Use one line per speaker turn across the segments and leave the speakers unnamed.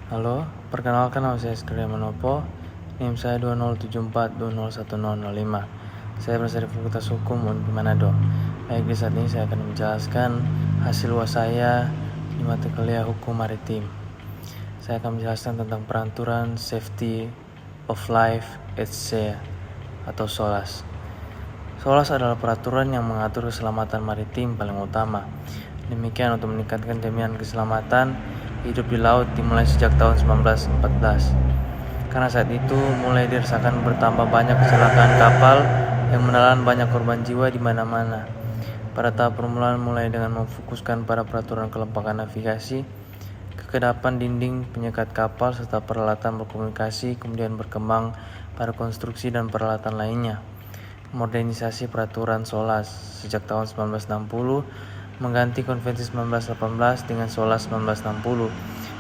Halo, perkenalkan nama saya Sekalian Manopo. NIM saya 2074201005. Saya berasal dari Fakultas Hukum UNPI Manado. Baik, di saat ini saya akan menjelaskan hasil UAS saya di mata kuliah Hukum Maritim. Saya akan menjelaskan tentang peraturan Safety of Life at Sea atau SOLAS. SOLAS adalah peraturan yang mengatur keselamatan maritim paling utama. Demikian untuk meningkatkan jaminan keselamatan hidup di laut dimulai sejak tahun 1914. Karena saat itu mulai dirasakan bertambah banyak kecelakaan kapal yang menelan banyak korban jiwa di mana-mana. Pada tahap permulaan mulai dengan memfokuskan pada peraturan kelembagaan navigasi, kekedapan dinding penyekat kapal serta peralatan berkomunikasi, kemudian berkembang pada konstruksi dan peralatan lainnya. Modernisasi peraturan SOLAS sejak tahun 1960 mengganti Konvensi 1918 dengan SOLAS 1960,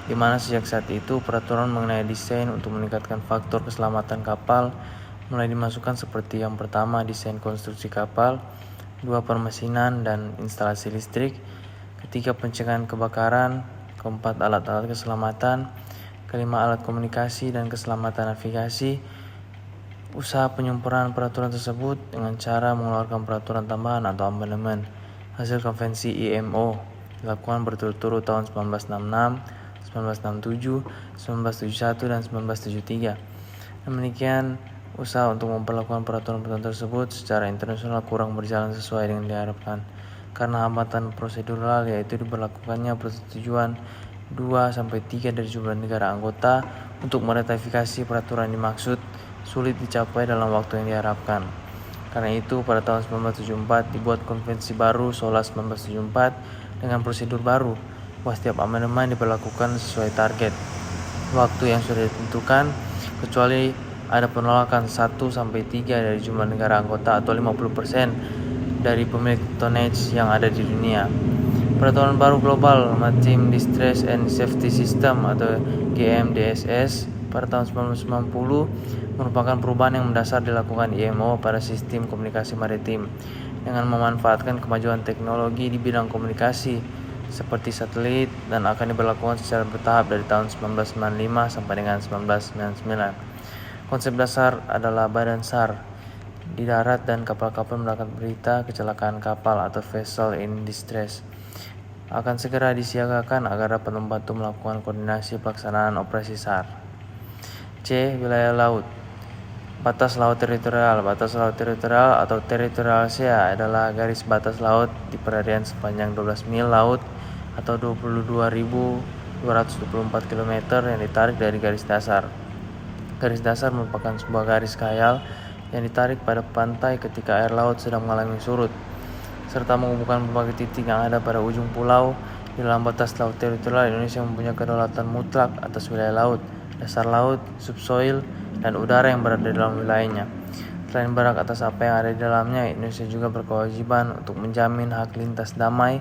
di mana sejak saat itu peraturan mengenai desain untuk meningkatkan faktor keselamatan kapal mulai dimasukkan seperti yang pertama desain konstruksi kapal, 2 permesinan dan instalasi listrik, ketiga pencegahan kebakaran, keempat alat-alat keselamatan, kelima alat komunikasi dan keselamatan navigasi. Usaha penyempurnaan peraturan tersebut dengan cara mengeluarkan peraturan tambahan atau amandemen hasil konvensi IMO dilakukan berturut-turut tahun 1966, 1967, 1971, dan 1973. Demikian, usaha untuk memperlakukan peraturan-peraturan tersebut secara internasional kurang berjalan sesuai dengan diharapkan karena hambatan prosedural, yaitu diberlakukannya persetujuan 2-3 dari jumlah negara anggota untuk meratifikasi peraturan dimaksud sulit dicapai dalam waktu yang diharapkan. Karena itu, pada tahun 1974 dibuat konvensi baru SOLAS 1974 dengan prosedur baru, bahwa setiap amandemen diberlakukan sesuai target waktu yang sudah ditentukan, kecuali ada penolakan 1-3 dari jumlah negara anggota atau 50% dari pemilik tonnage yang ada di dunia. Peraturan baru global Maritime Distress and Safety System atau GMDSS pada tahun 1990 merupakan perubahan yang mendasar dilakukan IMO pada sistem komunikasi maritim dengan memanfaatkan kemajuan teknologi di bidang komunikasi seperti satelit dan akan diberlakukan secara bertahap dari tahun 1995 sampai dengan 1999. Konsep dasar adalah badan SAR di darat dan kapal-kapal mendapat berita kecelakaan kapal atau vessel in distress akan segera disiagakan agar dapat membantu melakukan koordinasi pelaksanaan operasi SAR. C. Wilayah laut. Batas laut teritorial. Batas laut teritorial atau teritorial sea adalah garis batas laut di perairan sepanjang 12 mil laut atau 22.224 km yang ditarik dari garis dasar. Garis dasar merupakan sebuah garis khayal yang ditarik pada pantai ketika air laut sedang mengalami surut, serta menghubungkan berbagai titik yang ada pada ujung pulau. Di dalam batas laut teritorial, Indonesia mempunyai kedaulatan mutlak atas wilayah laut, dasar laut, subsoil, dan udara yang berada di dalam wilayahnya. Selain berhak atas apa yang ada di dalamnya, Indonesia juga berkewajiban untuk menjamin hak lintas damai,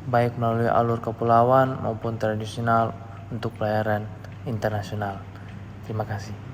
baik melalui alur kepulauan maupun tradisional untuk pelayaran internasional. Terima kasih.